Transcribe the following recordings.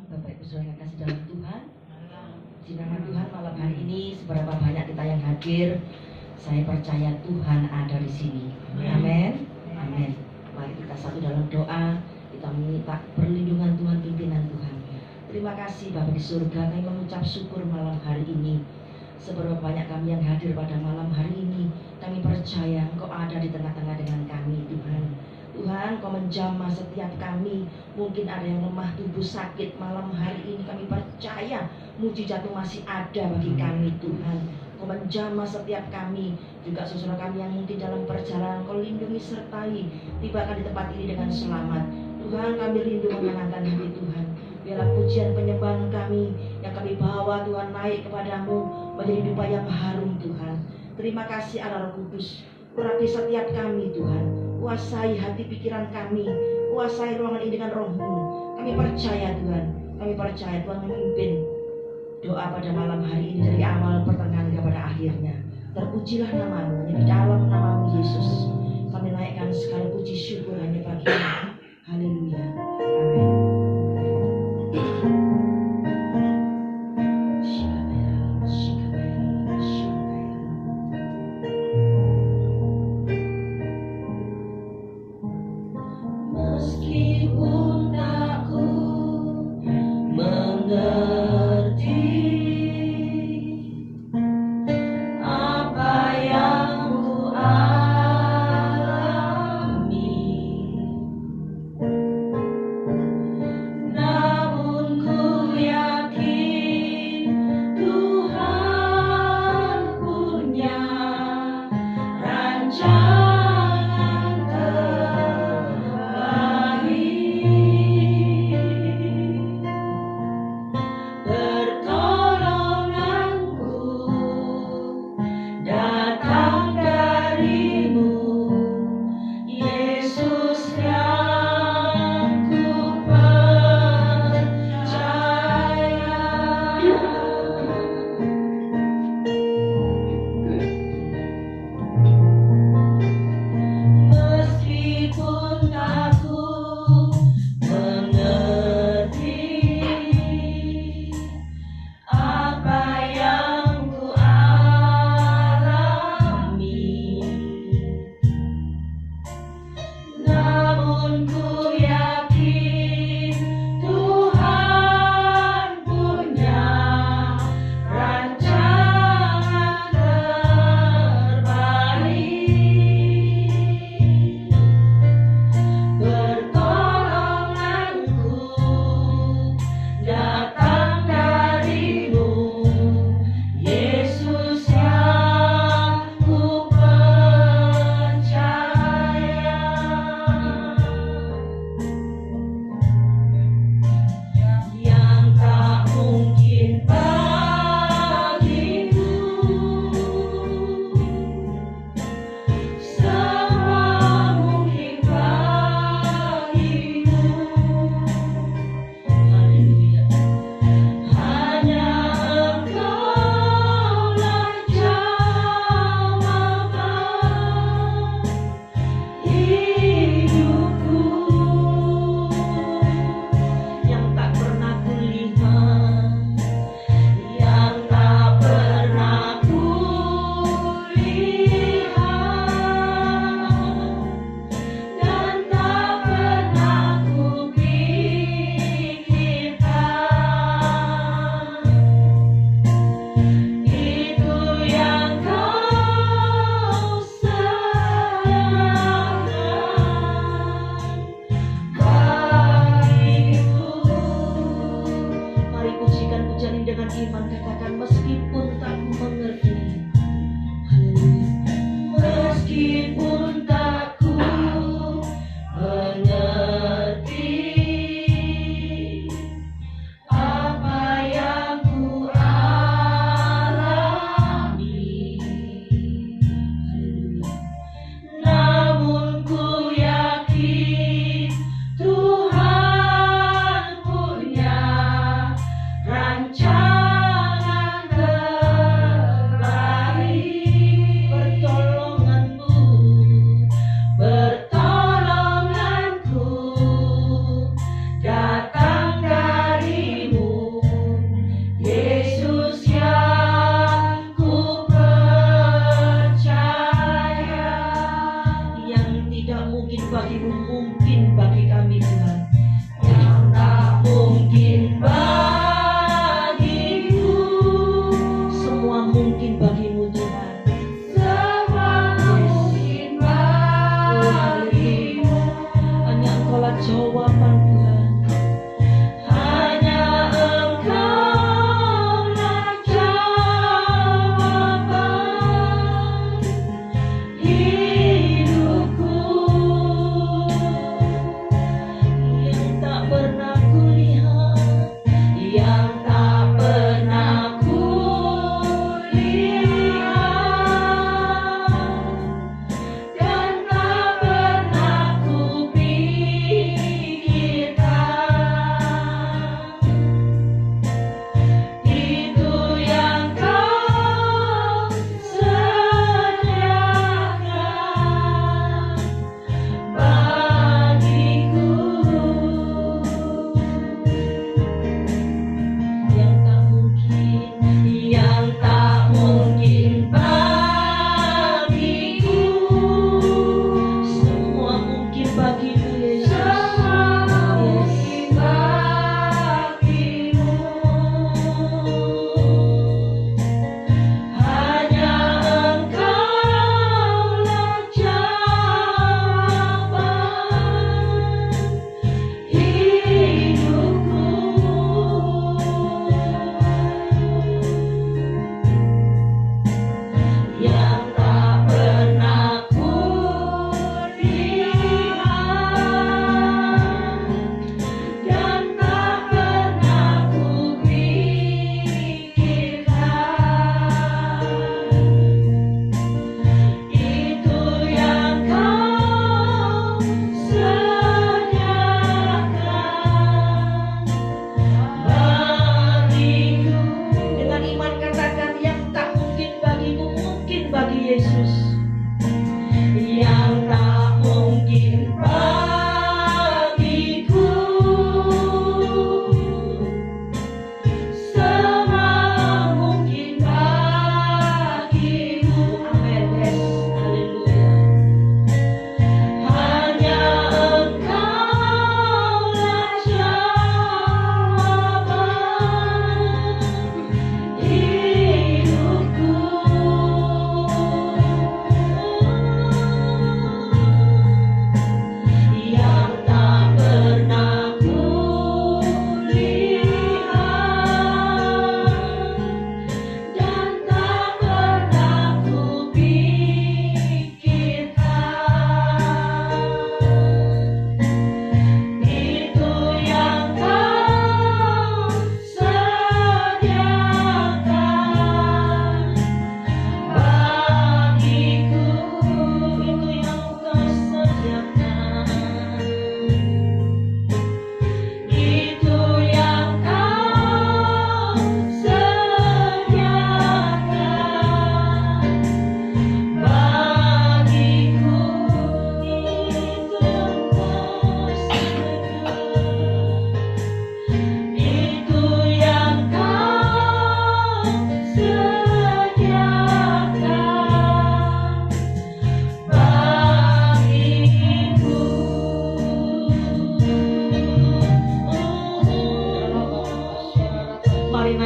Bapak Ibu Saudara kasih dalam Tuhan, di nama Tuhan malam hari ini seberapa banyak kita yang hadir, saya percaya Tuhan ada di sini. Amin. Amin. Mari kita satu dalam doa, kita minta perlindungan Tuhan, pimpinan Tuhan. Terima kasih Bapak di surga, kami mengucap syukur malam hari ini. Seberapa banyak kami yang hadir pada malam hari ini, kami percaya Engkau ada di tengah-tengah dengan kami, Tuhan. Tuhan, Kau menjamah setiap kami. Mungkin ada yang lemah tubuh, sakit malam hari ini. Kami percaya mujizat-Mu masih ada bagi kami, Tuhan. Kau menjamah setiap kami. Juga saudara kami yang mungkin dalam perjalanan, Kau lindungi sertai, tibakan di tempat ini dengan selamat. Tuhan, kami rindu menyenangkan hati Tuhan. Biarlah pujian penyembahan kami yang kami bawa Tuhan naik kepadamu menjadi dupa yang harum, Tuhan. Terima kasih Allah Roh Kudus. Urapi setiap kami, Tuhan. Kuasai hati pikiran kami, kuasai ruangan ini dengan Roh-Mu. Kami percaya Tuhan, kami percaya Tuhan memimpin doa pada malam hari ini dari awal pertengahan kepada akhirnya. Terpujilah nama-Mu, di dalam nama-Mu Yesus kami naikkan segala puji syukur hanya bagi-Mu. Haleluya. Amin. Meskipun tak ku mengerti apa yang ku alami,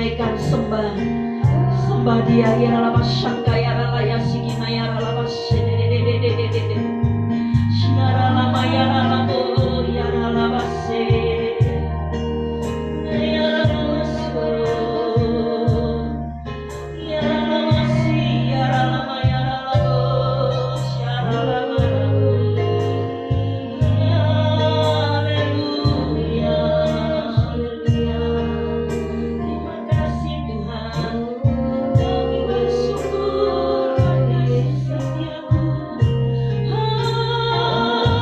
menaikkan sembah Dia ya lama syangka ya raya sikina ya lama sedededededede Shara lama ya lama ya lama se ya lama so ya lama si ya lama shara lama haleluya haleluya terima kasih Tuhan kami bersyukur atas setiamu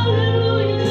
haleluya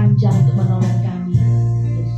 panjang untuk menolong kami. Yes.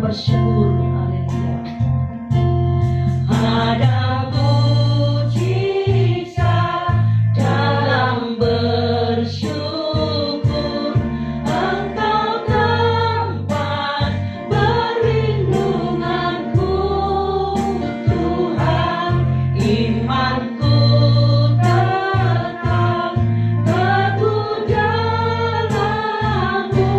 Bersyukur, haleluya. Ada mujizat dalam bersyukur. Engkau tempat perlindunganku, Tuhan. Imanku tetap teguh dalam-Mu.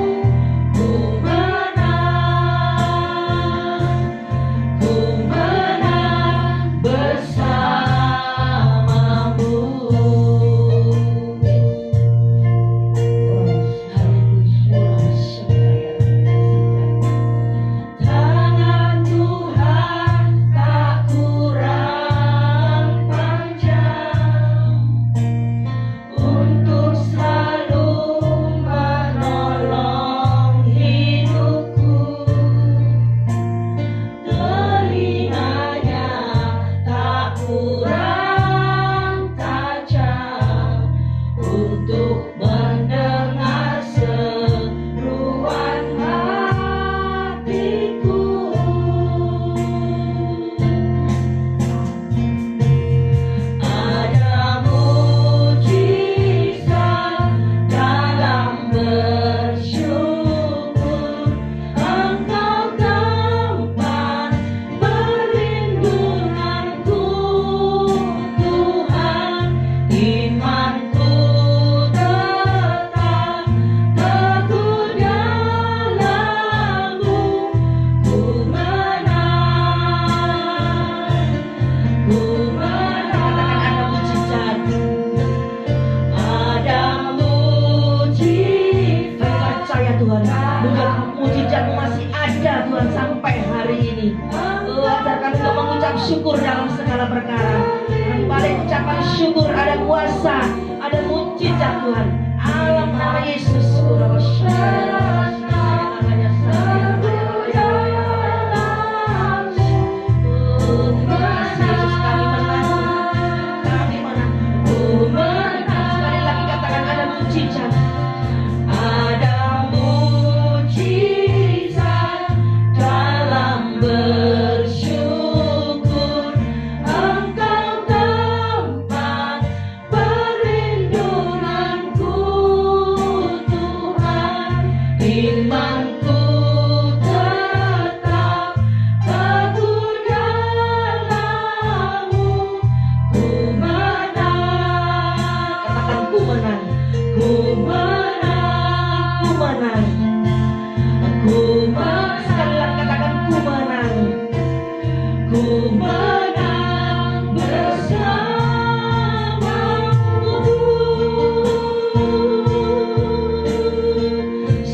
Syukur dalam segala perkara. Kami balik ucapan syukur, ada kuasa, ada mujizat Tuhan. Alam nama Yesus.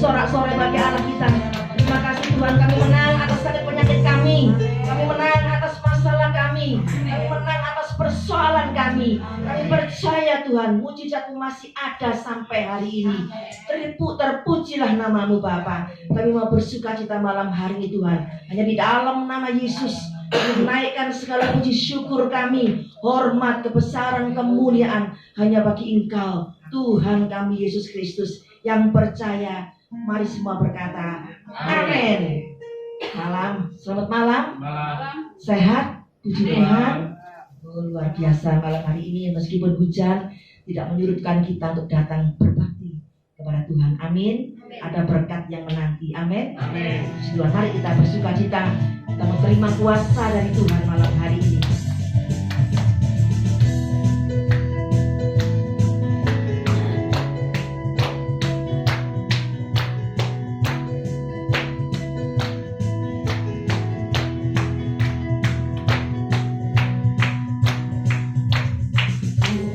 Sorak-sorai bagi Allah kita. Terima kasih Tuhan, kami menang atas sakit penyakit kami. Kami menang atas masalah kami. Kami menang atas persoalan kami. Kami percaya Tuhan, mujizat-Mu masih ada sampai hari ini. Terpujilah nama-Mu Bapa. Kami mau bersuka cita malam hari ini Tuhan. Hanya di dalam nama Yesus kami menaikkan segala puji syukur kami, hormat, kebesaran, kemuliaan hanya bagi Engkau, Tuhan kami Yesus Kristus. Yang percaya, mari semua berkata amin. Malam, selamat malam. Sehat, puji Tuhan. Luar biasa malam hari ini, meskipun hujan tidak menyurutkan kita untuk datang berbakti kepada Tuhan. Amin. Ada berkat yang menanti. Amin. Tuhan, mari kita bersuka cita, kita menerima kuasa dari Tuhan malam hari ini.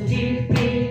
Dipilih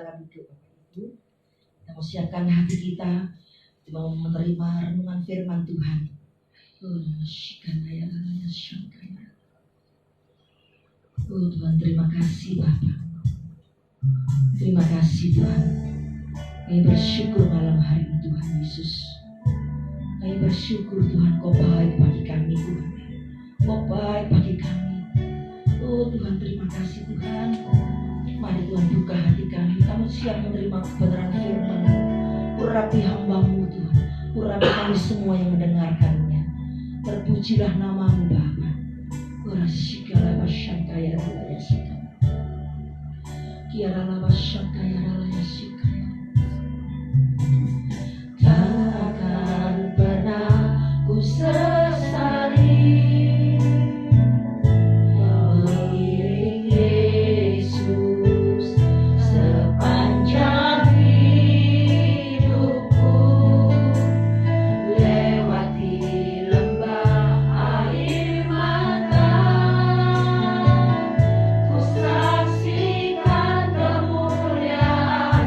silakan duduk Bapak Ibu. Kita mau siapkan hati kita mau menerima renungan firman Tuhan. Oh Tuhan, terima kasih Bapak. Terima kasih Tuhan. Kami bersyukur malam hari ini Tuhan Yesus. Kami bersyukur Tuhan, Kau baik bagi kami Tuhan. Kau baik bagi kami. Oh Tuhan, terima kasih Tuhan. Mari Tuhan buka hati kami. Kami siap menerima kebenaran firman. Urapi hamba-Mu Tuhan. Urapi kami semua yang mendengarkannya. Terpujilah nama-Mu Bapa. Urasikala basyangkaya raya sikala. Kiara basyangkaya raya sikala. Tak akan pernah ku sesali mengiring Yesus sepanjang hidupku, lewati lembah air mata, ku saksikan kemuliaan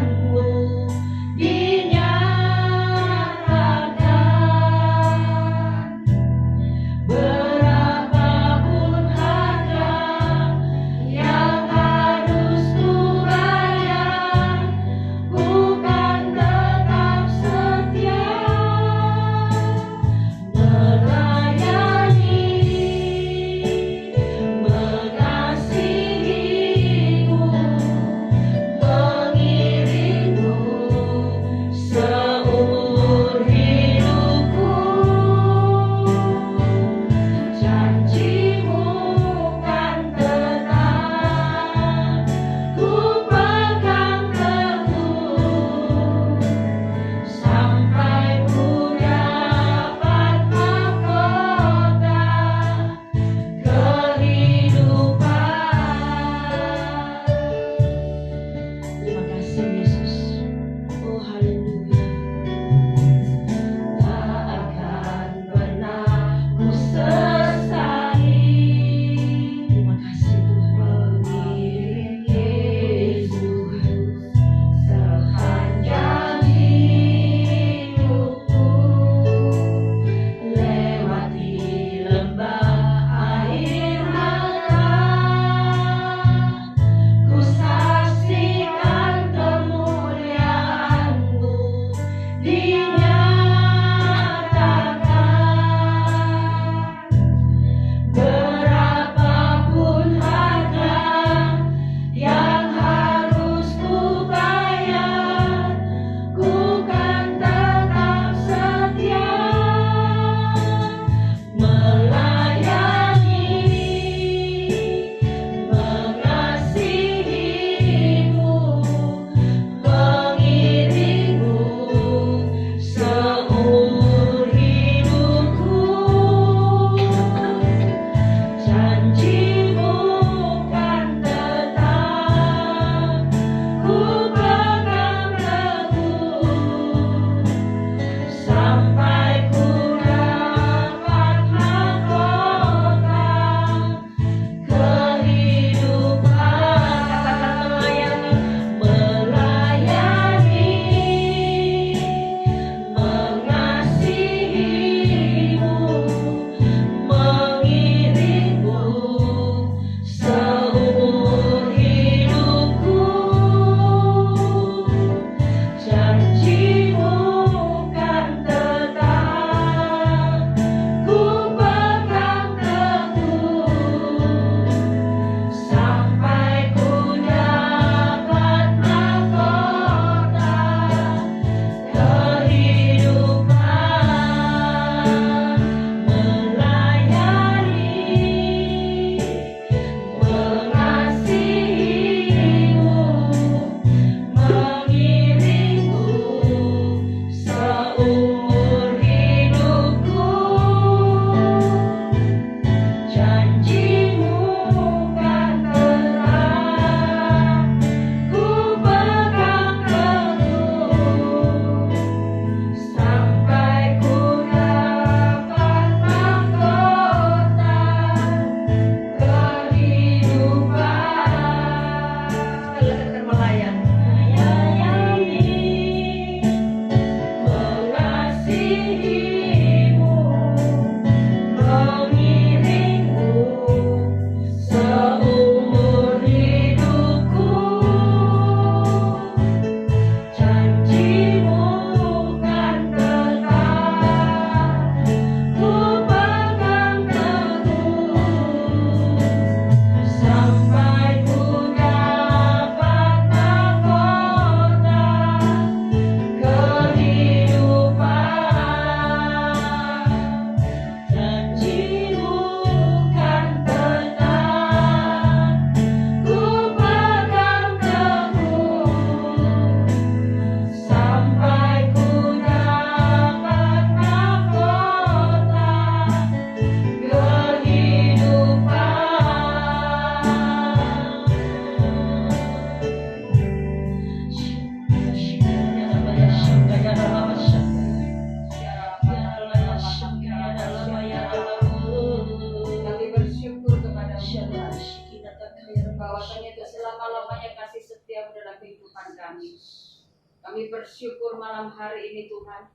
Kami bersyukur malam hari ini Tuhan,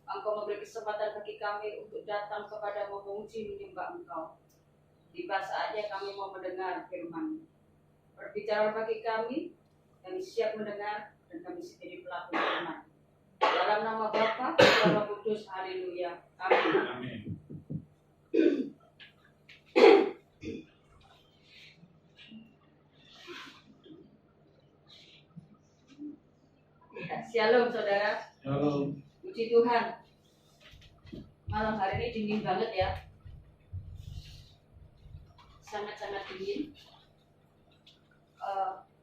Engkau memberi kesempatan bagi kami untuk datang kepada memuji menyembah Engkau. Tiba saatnya kami mau mendengar firman. Berbicara bagi kami siap mendengar dan kami menjadi pelaku firman. Dalam nama Bapa, Putra, Roh Kudus, haleluya. Amin. Amin. Shalom saudara. Shalom. Puji Tuhan. Malam hari ini dingin banget ya. Sangat-sangat dingin.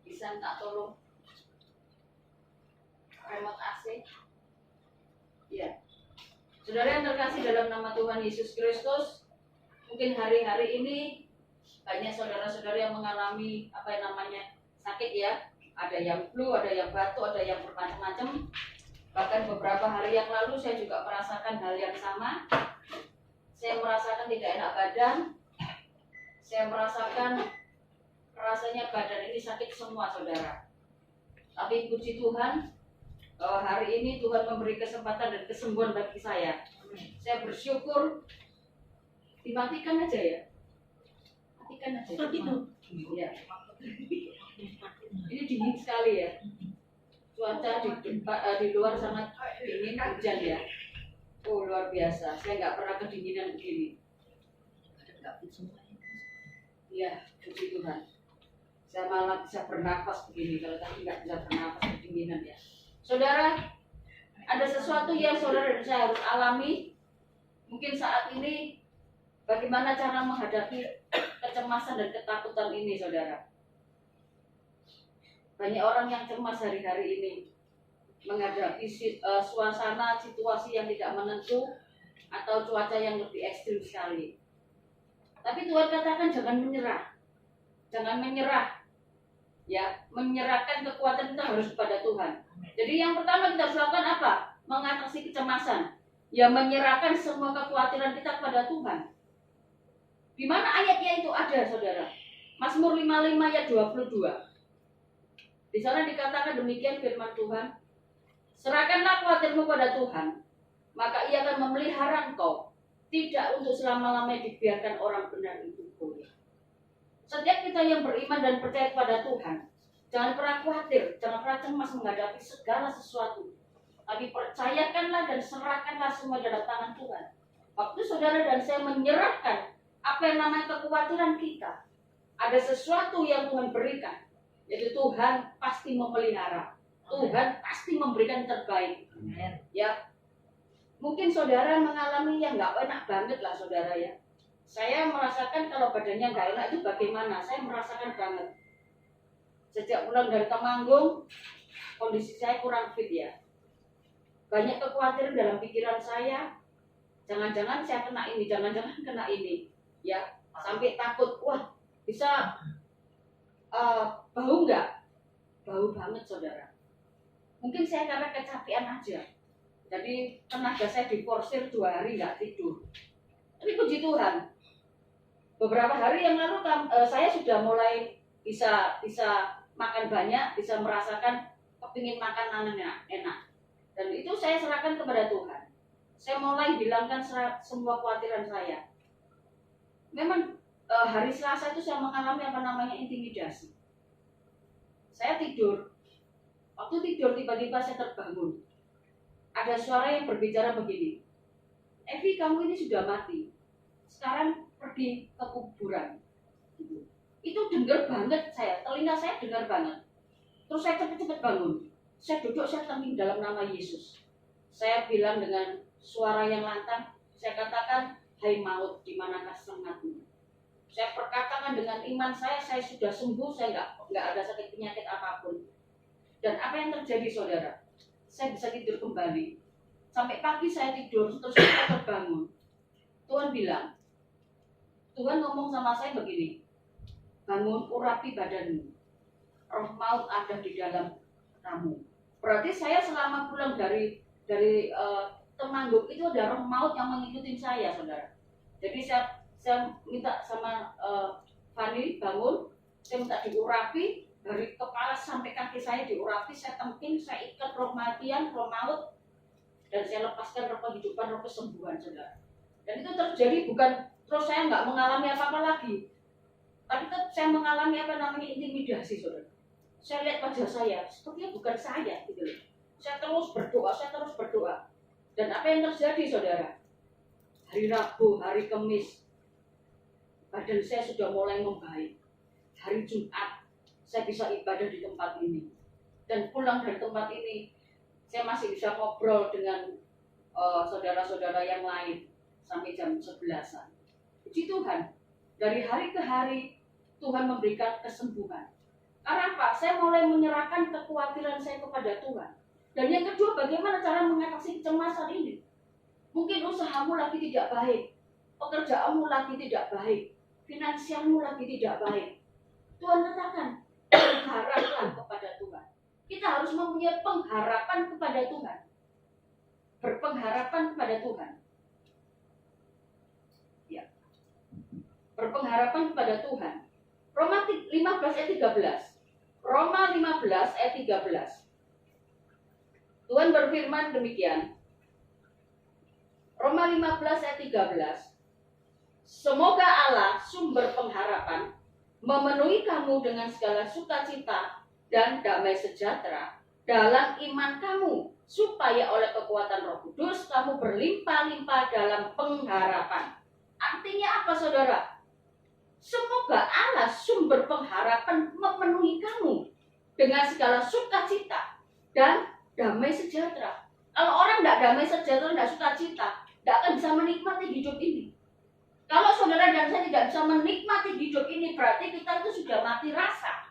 Bisa minta tolong remote AC. Ya. Saudara yang terkasih dalam nama Tuhan Yesus Kristus, mungkin hari-hari ini banyak saudara-saudara yang mengalami sakit ya. Ada yang flu, ada yang batuk, ada yang bermacam-macam. Bahkan beberapa hari yang lalu saya juga merasakan hal yang sama. Saya merasakan tidak enak badan. Saya merasakan rasanya badan ini sakit semua saudara. Tapi puji Tuhan, bahwa hari ini Tuhan memberi kesempatan dan kesembuhan bagi saya. Saya bersyukur. Dimatikan aja ya. Matikan aja. Ya. Ini dingin sekali ya. Cuaca di luar sangat dingin, hujan ya. Oh luar biasa. Saya nggak pernah kedinginan begini. Ya, puji Tuhan. Saya malah bisa bernafas begini. Kalau tadi nggak bisa bernafas kedinginan ya. Saudara, ada sesuatu yang saudara dan saya harus alami. Mungkin saat ini, bagaimana cara menghadapi kecemasan dan ketakutan ini, saudara? Banyak orang yang cemas hari-hari ini menghadapi suasana situasi yang tidak menentu atau cuaca yang lebih ekstrim sekali. Tapi Tuhan katakan jangan menyerah. Jangan menyerah. Ya, menyerahkan kekuatan kita harus kepada Tuhan. Jadi yang pertama kita harus lakukan apa? Mengatasi kecemasan. Ya, menyerahkan semua kekhawatiran kita kepada Tuhan. Di mana ayatnya itu ada, saudara? Mazmur 55 ayat 22. Di sana dikatakan demikian firman Tuhan. Serahkanlah khawatirmu pada Tuhan, maka Ia akan memelihara engkau. Tidak untuk selama-lamanya dibiarkan orang benar itu goyah. Setiap kita yang beriman dan percaya kepada Tuhan, jangan pernah khawatir, jangan pernah cemas menghadapi segala sesuatu. Tapi percayakanlah dan serahkanlah semua dalam tangan Tuhan. Waktu saudara dan saya menyerahkan apa yang namanya kekhawatiran kita, ada sesuatu yang Tuhan berikan. Yaitu Tuhan pasti memelihara. Tuhan pasti memberikan terbaik. Ya, mungkin saudara mengalami yang nggak enak banget lah saudara ya. Saya merasakan kalau badannya nggak enak itu bagaimana. Saya merasakan banget. Sejak pulang dari Temanggung, kondisi saya kurang fit ya. Banyak kekhawatiran dalam pikiran saya. Jangan-jangan saya kena ini, jangan-jangan kena ini. Ya, sampai takut. Wah, bisa bau nggak? Bau banget saudara. Mungkin saya karena kecapean aja. Jadi tenaga saya diforsir 2 hari nggak tidur. Tapi puji Tuhan, beberapa hari yang lalu saya sudah mulai bisa makan banyak, bisa merasakan kepingin makan enak. Dan itu saya serahkan kepada Tuhan. Saya mulai hilangkan semua kekhawatiran saya. Memang hari Selasa itu saya mengalami intimidasi. Saya tidur. Waktu tidur tiba-tiba saya terbangun. Ada suara yang berbicara begini. Evi, kamu ini sudah mati. Sekarang pergi ke kuburan. Itu dengar banget saya. Telinga saya dengar banget. Terus saya cepat-cepat bangun. Saya duduk, saya tembing dalam nama Yesus. Saya bilang dengan suara yang lantang. Saya katakan, hai maut, di manakah semangatmu? Saya perkatakan dengan iman saya sudah sembuh, saya nggak ada sakit penyakit apapun. Dan apa yang terjadi saudara? Saya bisa tidur kembali. Sampai pagi saya tidur, terus saya terbangun. Tuhan bilang, Tuhan ngomong sama saya begini, bangun urapi badanmu. Roh maut ada di dalam kamu. Berarti saya selama pulang dari Temanggung itu ada roh maut yang mengikuti saya saudara. Jadi saya minta sama Fani bangun, saya minta diurapi, dari kepala sampai kaki saya diurapi, saya tengking, saya ikat roh kematian, roh maut, dan saya lepaskan roh kehidupan, roh kesembuhan, saudara. Dan itu terjadi bukan terus saya nggak mengalami apa-apa lagi, tapi tetap saya mengalami apa namanya intimidasi, saudara. Saya lihat wajah saya, sepertinya bukan saya, gitu loh. Saya terus berdoa. Dan apa yang terjadi, saudara? Hari Rabu, hari Kamis, badan saya sudah mulai membaik. Hari Jumat, saya bisa ibadah di tempat ini. Dan pulang dari tempat ini, saya masih bisa ngobrol dengan saudara-saudara yang lain sampai jam 11-an. Puji Tuhan, dari hari ke hari Tuhan memberikan kesembuhan. Karena apa? Saya mulai menyerahkan kekhawatiran saya kepada Tuhan. Dan yang kedua, bagaimana cara mengatasi kecemasan ini? Mungkin usahamu lagi tidak baik, pekerjaanmu lagi tidak baik, finansialmu lagi tidak baik. Tuhan katakan, berharaplah kepada Tuhan. Kita harus mempunyai pengharapan kepada Tuhan. Berpengharapan kepada Tuhan. Ya. Berpengharapan kepada Tuhan. Roma 15 ayat 13. Roma 15 ayat 13. Tuhan berfirman demikian. Roma 15 ayat 13. Semoga Allah sumber pengharapan memenuhi kamu dengan segala sukacita dan damai sejahtera dalam iman kamu, supaya oleh kekuatan Roh Kudus kamu berlimpah-limpah dalam pengharapan. Artinya apa, saudara? Semoga Allah sumber pengharapan memenuhi kamu dengan segala sukacita dan damai sejahtera. Kalau orang tidak damai sejahtera, tidak sukacita, tidak akan bisa menikmati hidup ini. Kalau saudara dan saya tidak bisa menikmati hidup ini, berarti kita itu sudah mati rasa.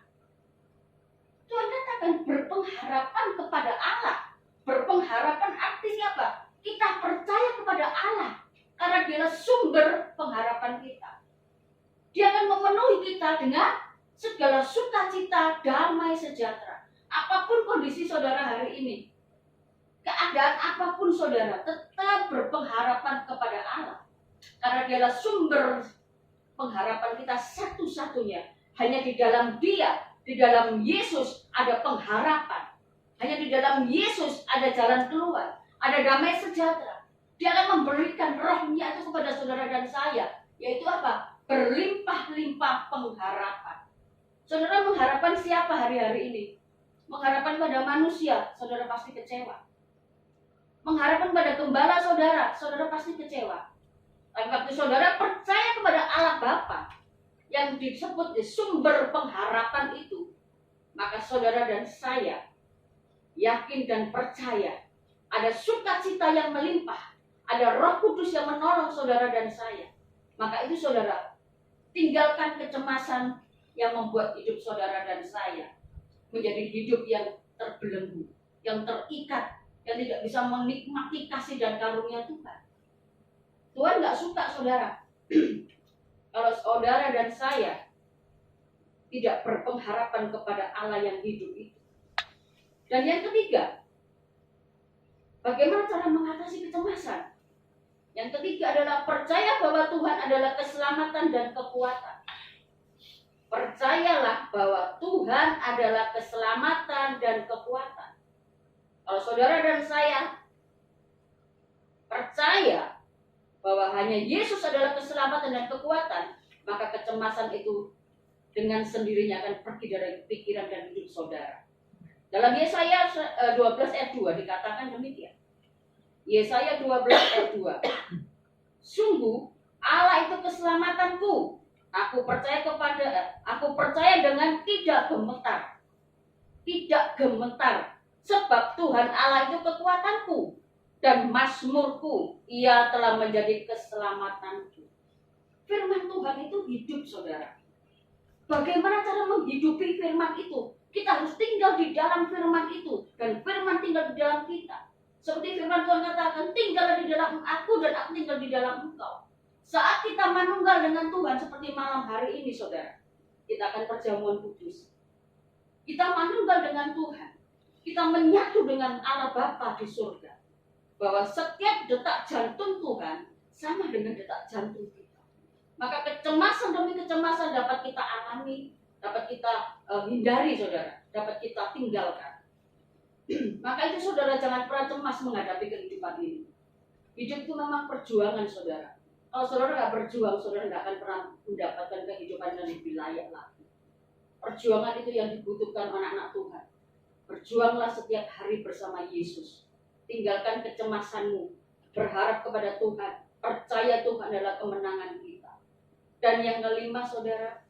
Tuhan katakan berpengharapan kepada Allah. Berpengharapan artinya apa? Kita percaya kepada Allah, karena Dialah sumber pengharapan kita. Dia akan memenuhi kita dengan segala sukacita, damai sejahtera. Apapun kondisi saudara hari ini, keadaan apapun saudara, tetap berpengharapan kepada Allah. Karena Dialah sumber pengharapan kita satu-satunya. Hanya di dalam Dia, di dalam Yesus ada pengharapan. Hanya di dalam Yesus ada jalan keluar, ada damai sejahtera. Dia akan memberikan rohnya itu kepada saudara dan saya. Yaitu apa? Berlimpah-limpah pengharapan. Saudara mengharapkan siapa hari-hari ini? Mengharapkan pada manusia, saudara pasti kecewa. Mengharapkan pada gembala saudara, saudara pasti kecewa. Tapi waktu saudara percaya kepada Allah Bapa yang disebut sumber pengharapan itu, maka saudara dan saya yakin dan percaya ada sukacita yang melimpah, ada Roh Kudus yang menolong saudara dan saya. Maka itu saudara, tinggalkan kecemasan yang membuat hidup saudara dan saya menjadi hidup yang terbelenggu, yang terikat, yang tidak bisa menikmati kasih dan karunia Tuhan. Tuhan gak suka saudara kalau saudara dan saya tidak berpengharapan kepada Allah yang hidup itu. Dan yang ketiga, bagaimana cara mengatasi kecemasan? Yang ketiga adalah percaya bahwa Tuhan adalah keselamatan dan kekuatan. Percayalah bahwa Tuhan adalah keselamatan dan kekuatan. Kalau saudara dan saya percaya bahwa hanya Yesus adalah keselamatan dan kekuatan, maka kecemasan itu dengan sendirinya akan pergi dari pikiran dan hidup saudara. Dalam Yesaya 12 ayat 2 dikatakan demikian. Yesaya 12 ayat 2. Sungguh Allah itu keselamatanku. Aku percaya dengan tidak gemetar. Tidak gemetar. Sebab Tuhan Allah itu kekuatanku dan mazmurku. Ia telah menjadi keselamatanku. Firman Tuhan itu hidup, saudara. Bagaimana cara menghidupi firman itu? Kita harus tinggal di dalam firman itu. Dan firman tinggal di dalam kita. Seperti firman Tuhan katakan, tinggallah di dalam aku dan aku tinggal di dalam engkau. Saat kita manunggal dengan Tuhan seperti malam hari ini, saudara, kita akan perjamuan kudus. Kita manunggal dengan Tuhan. Kita menyatu dengan Allah Bapa di surga. Bahwa setiap detak jantung Tuhan sama dengan detak jantung kita. Maka kecemasan demi kecemasan dapat kita alami, dapat kita hindari saudara, dapat kita tinggalkan. Maka itu saudara jangan pernah cemas menghadapi kehidupan ini. Hidup itu memang perjuangan saudara. Kalau saudara nggak berjuang, saudara nggak akan pernah mendapatkan kehidupan yang lebih layak lagi. Perjuangan itu yang dibutuhkan anak-anak Tuhan. Berjuanglah setiap hari bersama Yesus. Tinggalkan kecemasanmu. Berharap kepada Tuhan. Percaya Tuhan adalah kemenangan kita. Dan yang kelima saudara,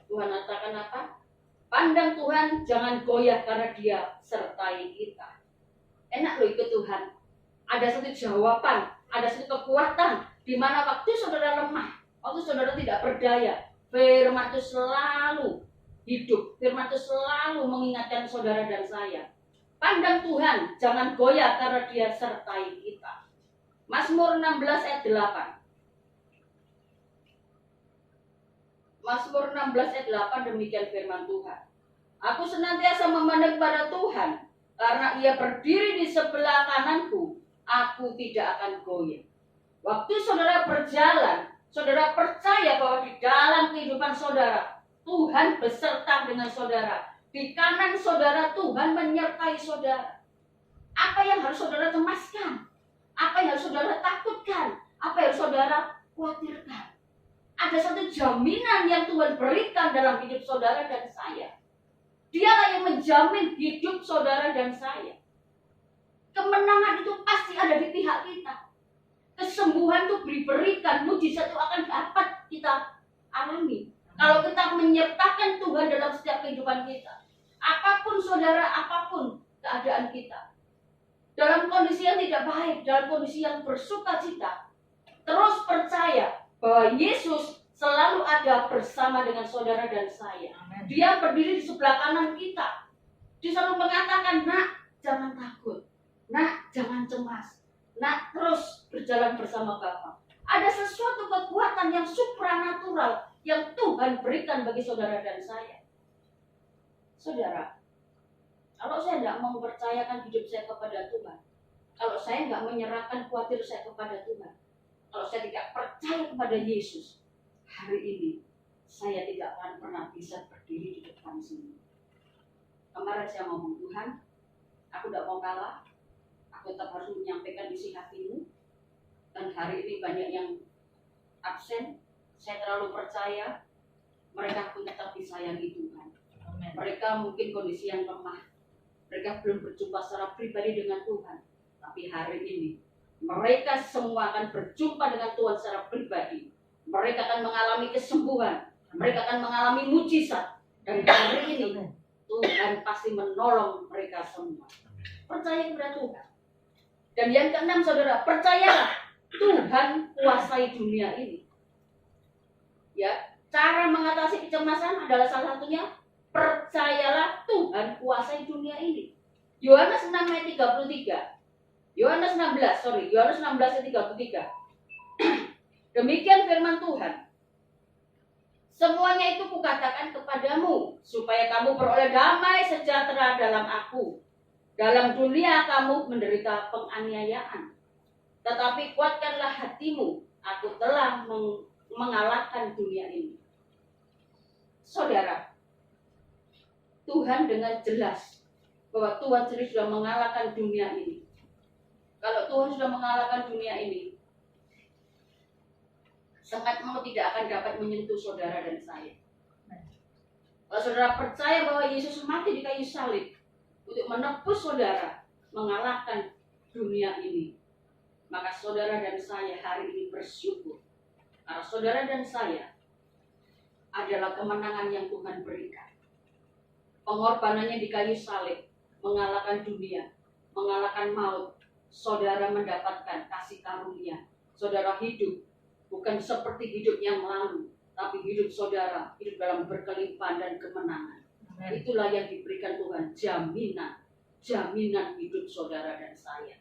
Tuhan katakan apa? Pandang Tuhan, jangan goyah karena Dia sertai kita. Enak loh ikut Tuhan. Ada satu jawaban, ada satu kekuatan di mana waktu saudara lemah, waktu saudara tidak berdaya, firman itu selalu hidup, firman itu selalu mengingatkan saudara dan saya. Pandang Tuhan, jangan goyah karena Dia sertai kita. Mazmur 16 ayat 8. Mazmur 16 ayat 8 demikian firman Tuhan. Aku senantiasa memandang pada Tuhan, karena Ia berdiri di sebelah kananku, aku tidak akan goyah. Waktu saudara berjalan, saudara percaya bahwa di dalam kehidupan saudara, Tuhan beserta dengan saudara. Di kanan saudara, Tuhan menyertai saudara. Apa yang harus saudara cemaskan? Apa yang harus saudara takutkan? Apa yang harus saudara khawatirkan? Ada satu jaminan yang Tuhan berikan dalam hidup saudara dan saya. Dialah yang menjamin hidup saudara dan saya. Kemenangan itu pasti ada di pihak kita. Kesembuhan itu diberikan, mujizat itu akan dapat kita alami. Kalau kita menyertakan Tuhan dalam setiap kehidupan kita. Apapun saudara, apapun keadaan kita. Dalam kondisi yang tidak baik, dalam kondisi yang bersukacita. Terus percaya bahwa Yesus selalu ada bersama dengan saudara dan saya. Amen. Dia berdiri di sebelah kanan kita. Dia selalu mengatakan, nak jangan takut. Nak jangan cemas. Nak terus berjalan bersama Bapa. Ada sesuatu kekuatan yang supranatural yang Tuhan berikan bagi saudara dan saya. Saudara, kalau saya tidak mempercayakan hidup saya kepada Tuhan, kalau saya tidak menyerahkan khawatir saya kepada Tuhan, kalau saya tidak percaya kepada Yesus, hari ini saya tidak akan pernah bisa berdiri di depan sini. Kemarin saya ngomong, Tuhan, aku tidak mau kalah, aku tetap harus menyampaikan isi hatimu. Dan hari ini banyak yang absen, saya terlalu percaya, mereka pun tetap disayangi Tuhan. Amen. Mereka mungkin kondisi yang lemah, mereka belum berjumpa secara pribadi dengan Tuhan. Tapi hari ini, mereka semua akan berjumpa dengan Tuhan secara pribadi. Mereka akan mengalami kesembuhan, mereka akan mengalami mujizat. Dan hari ini, Tuhan pasti menolong mereka semua. Percaya kepada Tuhan. Dan yang keenam saudara, percayalah Tuhan kuasai dunia ini. Ya, cara mengatasi kecemasan adalah salah satunya percayalah Tuhan kuasai dunia ini. Yohanes 6 ayat 33. Yohanes 16 ayat 33. Demikian firman Tuhan. Semuanya itu kukatakan kepadamu supaya kamu beroleh damai sejahtera dalam aku. Dalam dunia kamu menderita penganiayaan. Tetapi kuatkanlah hatimu, aku telah mengalahkan dunia ini. Saudara, Tuhan dengan jelas bahwa Tuhan sendiri sudah mengalahkan dunia ini. Kalau Tuhan sudah mengalahkan dunia ini, sangat mau tidak akan dapat menyentuh saudara dan saya. Kalau saudara percaya bahwa Yesus mati di kayu salib untuk menebus saudara, mengalahkan dunia ini, maka saudara dan saya hari ini bersyukur. Karena saudara dan saya adalah kemenangan yang Tuhan berikan. Pengorbanannya di kayu salib, mengalahkan dunia, mengalahkan maut. Saudara mendapatkan kasih karunia. Saudara hidup, bukan seperti hidup yang lalu, tapi hidup saudara, hidup dalam berkelimpahan dan kemenangan. Amen. Itulah yang diberikan Tuhan, jaminan hidup saudara dan saya.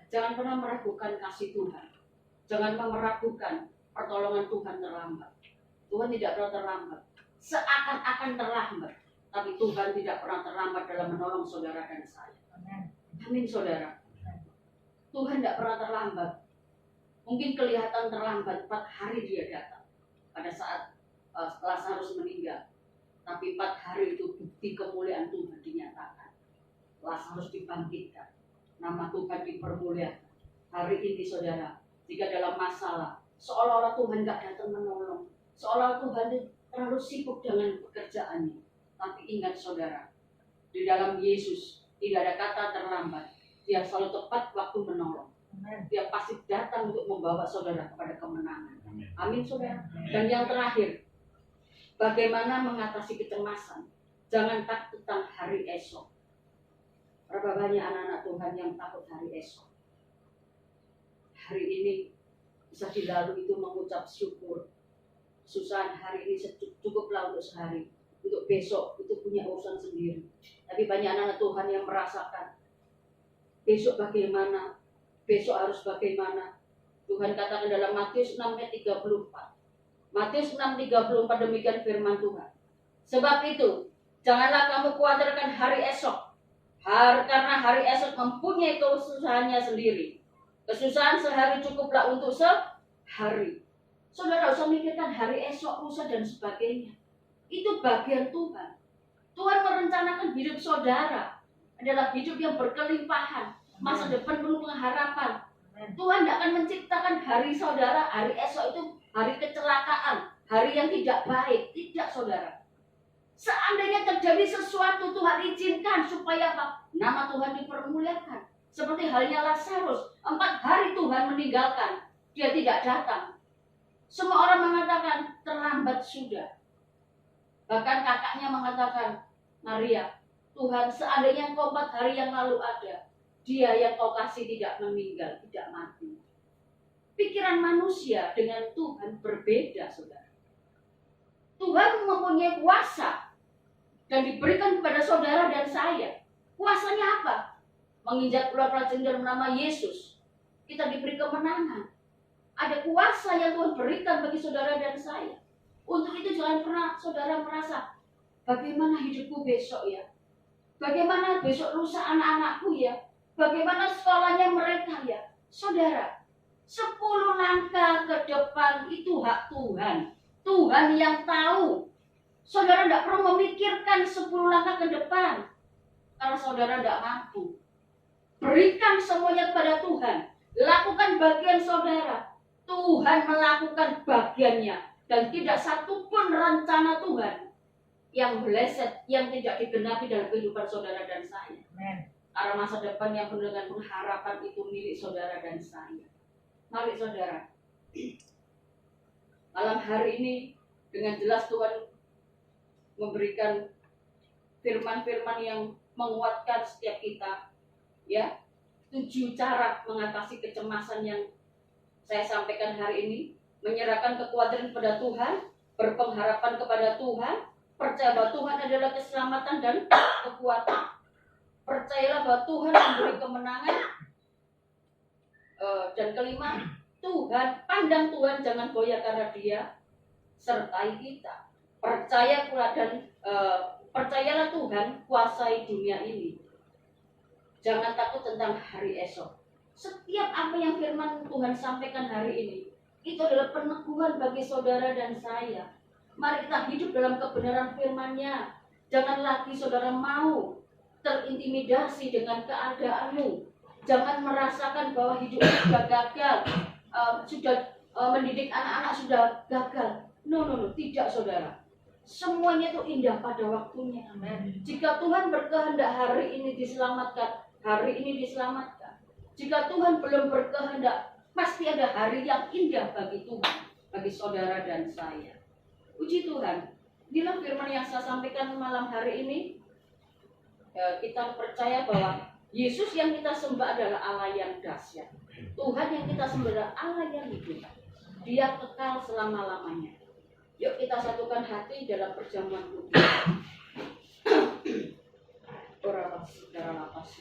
Jangan pernah meragukan kasih Tuhan. Jangan pernah meragukan pertolongan Tuhan terlambat. Tuhan tidak pernah terlambat. Seakan-akan terlambat. Tapi Tuhan tidak pernah terlambat dalam menolong saudara dan saya. Amin saudara. Tuhan tidak pernah terlambat. Mungkin kelihatan terlambat, 4 hari dia datang. Pada saat Lazarus meninggal. Tapi 4 hari itu bukti kemuliaan Tuhan dinyatakan. Lazarus dibangkitkan. Nama Tuhan dipermuliakan. Hari ini saudara, jika dalam masalah, seolah-olah Tuhan gak datang menolong. Seolah-olah Tuhan terlalu sibuk dengan pekerjaannya. Tapi ingat saudara, di dalam Yesus tidak ada kata terlambat. Dia selalu tepat waktu menolong. Dia pasti datang untuk membawa saudara kepada kemenangan. Amin saudara. Dan yang terakhir, bagaimana mengatasi kecemasan? Jangan takut tentang hari esok. Berapa banyak anak-anak Tuhan yang takut hari esok? Hari ini bisa dilalui itu mengucap syukur. Susahan hari ini cukuplah untuk sehari. Untuk besok itu punya urusan sendiri. Tapi banyak anak-anak Tuhan yang merasakan besok bagaimana, besok harus bagaimana. Tuhan katakan dalam Matius 6 ayat 34. Matius 6:34 demikian firman Tuhan. Sebab itu, janganlah kamu khawatirkan hari esok. Karena hari esok mempunyai kesusahannya sendiri. Kesusahan sehari cukuplah untuk sehari. Saudara usah mikirkan hari esok, lusa dan sebagainya. Itu bagian Tuhan. Tuhan merencanakan hidup saudara adalah hidup yang berkelimpahan. Masa depan penuh pengharapan. Tuhan tidak akan menciptakan hari saudara, hari esok itu hari kecelakaan, hari yang tidak baik. Tidak saudara. Seandainya terjadi sesuatu, Tuhan izinkan supaya apa? Nama Tuhan dipermuliakan. Seperti halnya Lazarus, 4 hari Tuhan meninggalkan, dia tidak datang. Semua orang mengatakan terlambat sudah. Bahkan kakaknya mengatakan, Maria, Tuhan seandainya engkau 4 hari yang lalu ada, dia yang kau kasih tidak meninggal, tidak mati. Pikiran manusia dengan Tuhan berbeda, saudara. Tuhan mempunyai kuasa dan diberikan kepada saudara dan saya. Kuasanya apa? Menginjak ular racun dalam nama Yesus, kita diberi kemenangan. Ada kuasa yang Tuhan berikan bagi saudara dan saya. Untuk itu jangan pernah saudara merasa, bagaimana hidupku besok ya? Bagaimana besok lusa anak-anakku ya? Bagaimana sekolahnya mereka ya? Saudara, 10 langkah ke depan itu hak Tuhan. Tuhan yang tahu. Saudara tidak perlu memikirkan 10 langkah ke depan. Karena saudara tidak mampu. Berikan semuanya kepada Tuhan. Lakukan bagian saudara. Tuhan melakukan bagiannya. Dan tidak satupun rencana Tuhan yang meleset, yang tidak digenapi dalam kehidupan saudara dan saya. Amen. Karena masa depan yang penuh dengan pengharapan itu milik saudara dan saya. Mari saudara, malam hari ini dengan jelas Tuhan memberikan firman-firman yang menguatkan setiap kita. Ya, 7 cara mengatasi kecemasan yang saya sampaikan hari ini. Menyerahkan kekhawatiran kepada Tuhan, berpengharapan kepada Tuhan, percaya bahwa Tuhan adalah keselamatan dan kekuatan. Percayalah bahwa Tuhan memberi kemenangan. Dan kelima, Tuhan, pandang Tuhan jangan goyah karena Dia sertai kita. Percayalah Tuhan kuasai dunia ini. Jangan takut tentang hari esok. Setiap apa yang firman Tuhan sampaikan hari ini, itu adalah peneguhan bagi saudara dan saya. Mari kita hidup dalam kebenaran firman-Nya. Jangan lagi saudara mau terintimidasi dengan keadaanmu. Jangan merasakan bahwa hidupmu sudah gagal, mendidik anak-anak sudah gagal. No, tidak saudara. Semuanya itu indah pada waktunya. Amen. Jika Tuhan berkehendak hari ini diselamatkan, hari ini diselamatkan. Jika Tuhan belum berkehendak, pasti ada hari yang indah bagi Tuhan, bagi saudara dan saya. Puji Tuhan. Inilah firman yang saya sampaikan malam hari ini. Kita percaya bahwa Yesus yang kita sembah adalah Allah yang dahsyat. Tuhan yang kita sembah adalah Allah yang hidup. Dia kekal selama-lamanya. Yuk kita satukan hati dalam perjamuan kudus. Ora pasitara lapas.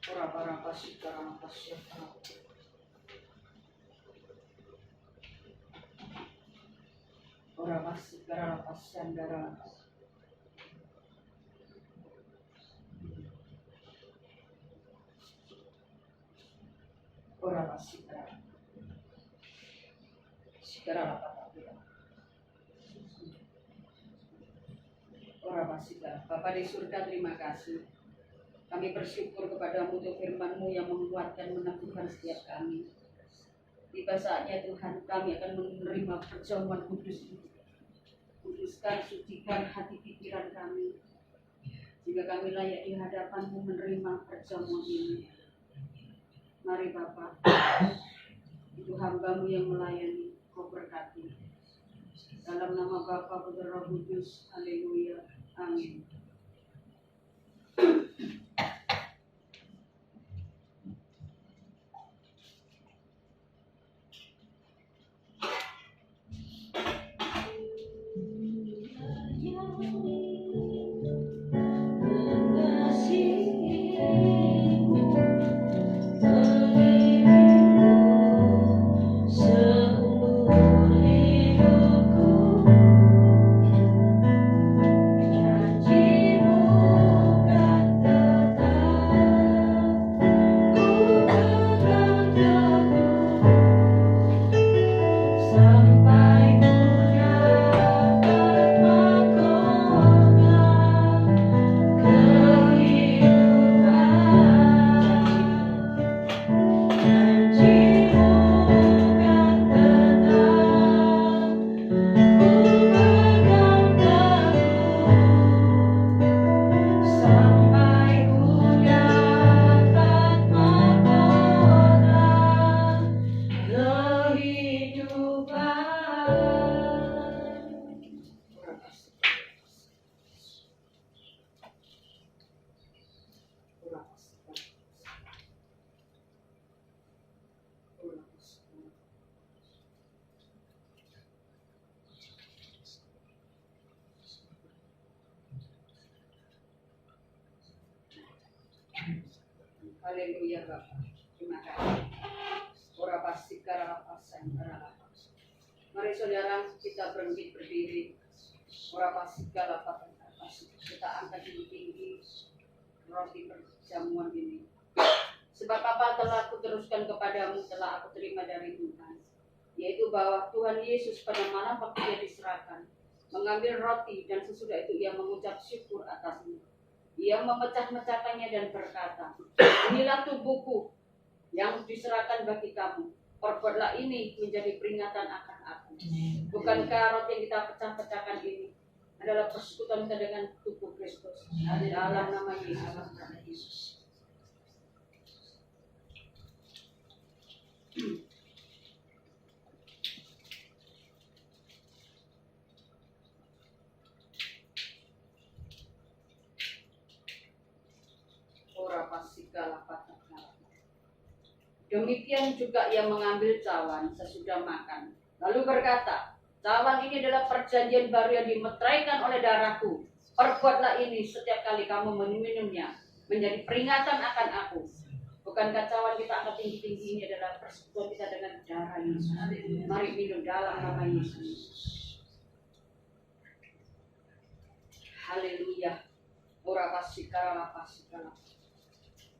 Ora para pasitara lapas. Ora pasitara lapas sandara lapas. Ora pasitara. Sikara lapas. Ora pasika. Bapa di surga, terima kasih. Kami bersyukur kepadamu untuk firman-Mu yang menguatkan, meneguhkan setiap kami. Tiba saatnya Tuhan, kami akan menerima perjamuan kudus itu. Kuduskan, sucikan hati pikiran kami, sehingga kami layak di hadapan-Mu menerima perjamuan ini. Mari Bapa, itu hamba-Mu yang melayani, Kau berkati. Dalam nama Bapa, Putra, Roh Kudus, haleluya, amin. Haleluya Bapak, terima kasih. Ora pasti karena pasan karena. Mari saudara kita berhenti berdiri. Ora pasti karena pasti kita angkat tinggi roti perjamuan ini. Sebab apa telah aku teruskan kepadamu telah aku terima dari Tuhan, yaitu bahwa Tuhan Yesus pada malam waktu Dia diserahkan mengambil roti dan sesudah itu Ia mengucap syukur atasnya. Ia memecah-mecahkannya dan berkata, inilah tubuhku yang diserahkan bagi kamu. Perbuatlah ini menjadi peringatan akan aku. Bukankah roti yang kita pecah-pecahkan ini adalah persekutuan kita dengan tubuh Kristus? Dalam nama Yesus. Demikian juga Ia mengambil cawan sesudah makan, lalu berkata, cawan ini adalah perjanjian baru yang dimeteraikan oleh darahku. Perbuatlah ini setiap kali kamu meminumnya, menjadi peringatan akan aku. Bukankah cawan kita angkat tinggi-tinggi ini adalah persekutuan kita dengan darah Yesus? Mari minum dalam nama Yesus. Haleluya. Ora pasikara pasikara.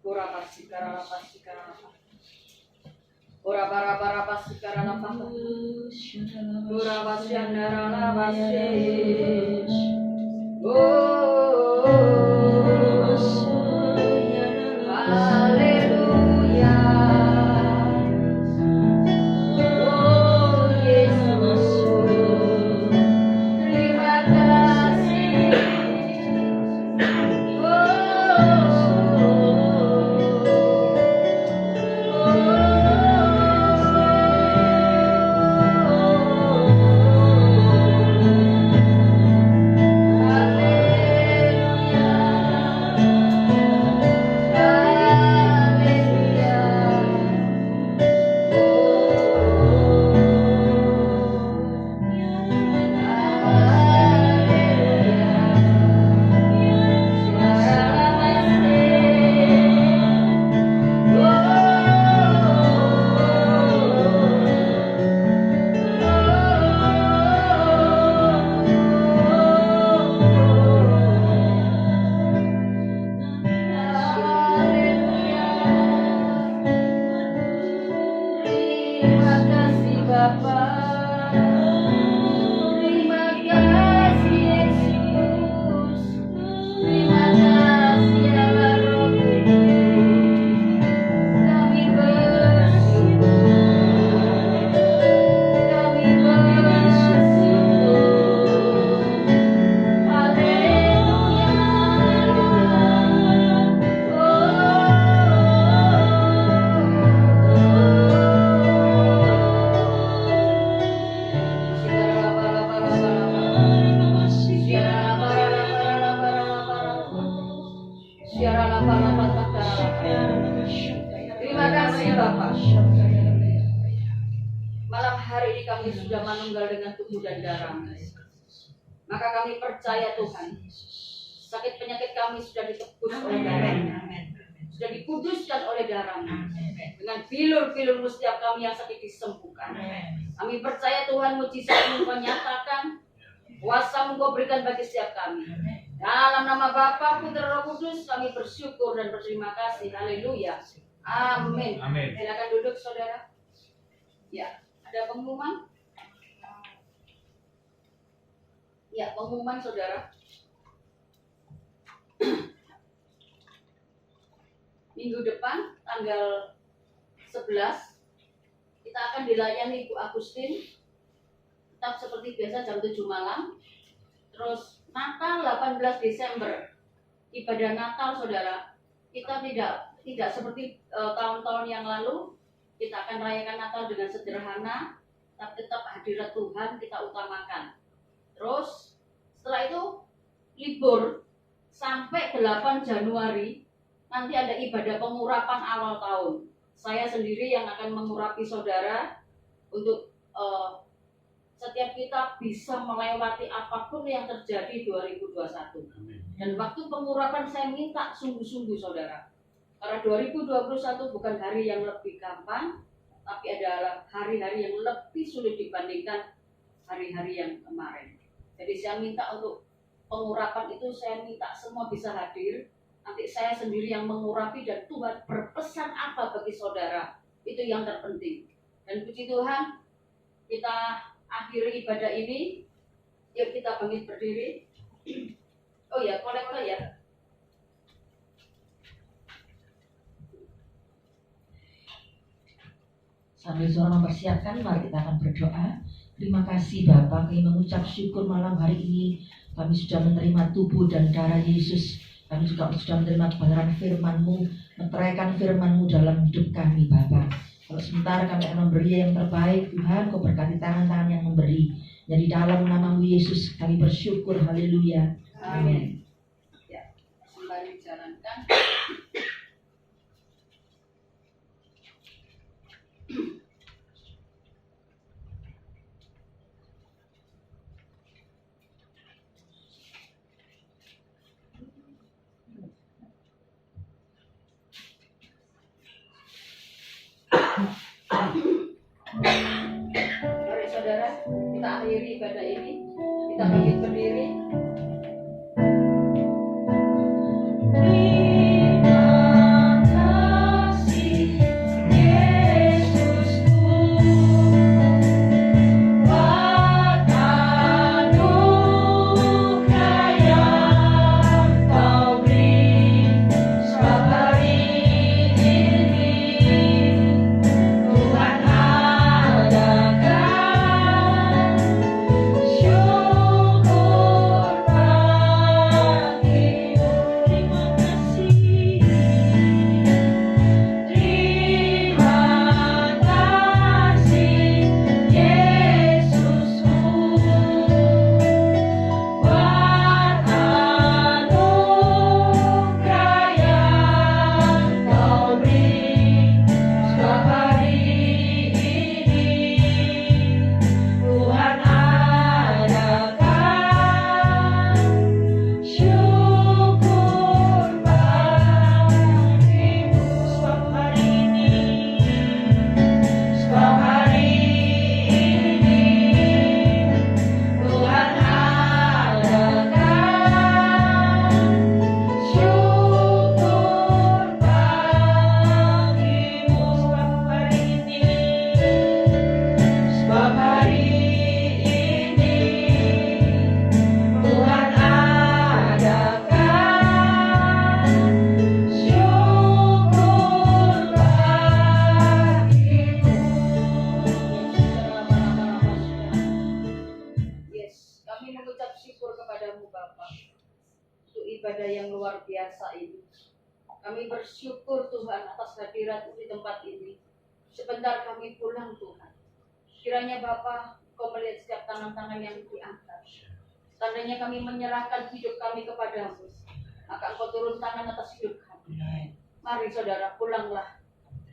Ora pasikara pasikara. Ora bara pasikara pasikara. Ora pasyandara pasikara. Oh, haleluya. Oh, Yesus. Terima kasih. Haleluya. Bapa, malam hari ini kami sudah menunggal dengan tubuh dan darah. Maka kami percaya Tuhan, sakit penyakit kami sudah ditebus oleh darah, sudah dikuduskan oleh darah. Dengan bilur-bilur setiap kami yang sakit disembuhkan. Kami percaya Tuhan mujizat-Mu menyatakan kuasa Engkau berikan bagi setiap kami. Dalam nama Bapa, Putra, Roh Kudus kami bersyukur dan berterima kasih. Haleluya. Amin. Silakan duduk saudara. Ya, ada pengumuman? Ya, pengumuman saudara. Minggu depan tanggal 11 kita akan dilayani Ibu Agustin, tetap seperti biasa jam 7 malam. Terus Natal 18 Desember, ibadah Natal saudara, kita tidak seperti tahun-tahun yang lalu. Kita akan rayakan Natal dengan sederhana, tapi tetap hadirat Tuhan kita utamakan. Terus setelah itu libur sampai 8 Januari, nanti ada ibadah pengurapan awal tahun. Saya sendiri yang akan mengurapi saudara untuk setiap kita bisa melewati apapun yang terjadi 2021. Dan waktu pengurapan saya minta sungguh-sungguh saudara. Karena 2021 bukan hari yang lebih gampang, tapi adalah hari-hari yang lebih sulit dibandingkan hari-hari yang kemarin. Jadi saya minta untuk pengurapan itu, saya minta semua bisa hadir. Nanti saya sendiri yang mengurapi dan Tuhan berpesan apa bagi saudara. Itu yang terpenting. Dan puji Tuhan, kita akhiri ibadah ini. Yuk kita bangkit berdiri. Oh ya, kolektor ya. Sambil saudara mempersiapkan, mari kita akan berdoa. Terima kasih Bapa, kami mengucap syukur malam hari ini. Kami sudah menerima tubuh dan darah Yesus. Kami juga sudah menerima kebenaran firman-Mu, meteraikan firman-Mu dalam hidup kami Bapa. Kalau sebentar kami akan memberi yang terbaik, Tuhan, Kau berkati tangan-tangan yang memberi. Jadi dalam nama-Mu Yesus kami bersyukur, haleluya, amin. Ya, sembari dijalankan. Mari saudara, kita akhiri ibadah ini. Kita bangkit berdiri. Ibadah yang luar biasa ini. Kami bersyukur Tuhan atas hadirat di tempat ini. Sebentar kami pulang Tuhan. Kiranya Bapa, Kau melihat setiap tangan-tangan yang diangkat. Tandanya kami menyerahkan hidup kami kepadamu, maka Engkau turun tangan atas hidup kami. Mari saudara, pulanglah.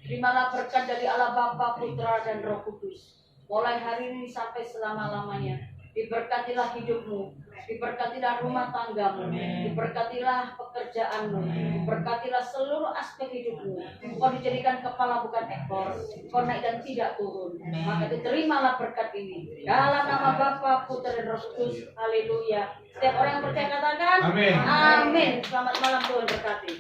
Terimalah berkat dari Allah Bapa, Putra, dan Roh Kudus. Mulai hari ini sampai selama-lamanya. Diberkatilah hidupmu, diberkatilah rumah tanggamu, diberkatilah pekerjaanmu, diberkatilah seluruh aspek hidupmu. Kau dijadikan kepala bukan ekor, kau naik dan tidak turun. Maka diterimalah berkat ini. Dalam nama Bapa, Putra, dan Roh Kudus. Haleluya. Setiap orang yang percaya katakan, Amin. Amin. Selamat malam, Tuhan berkati.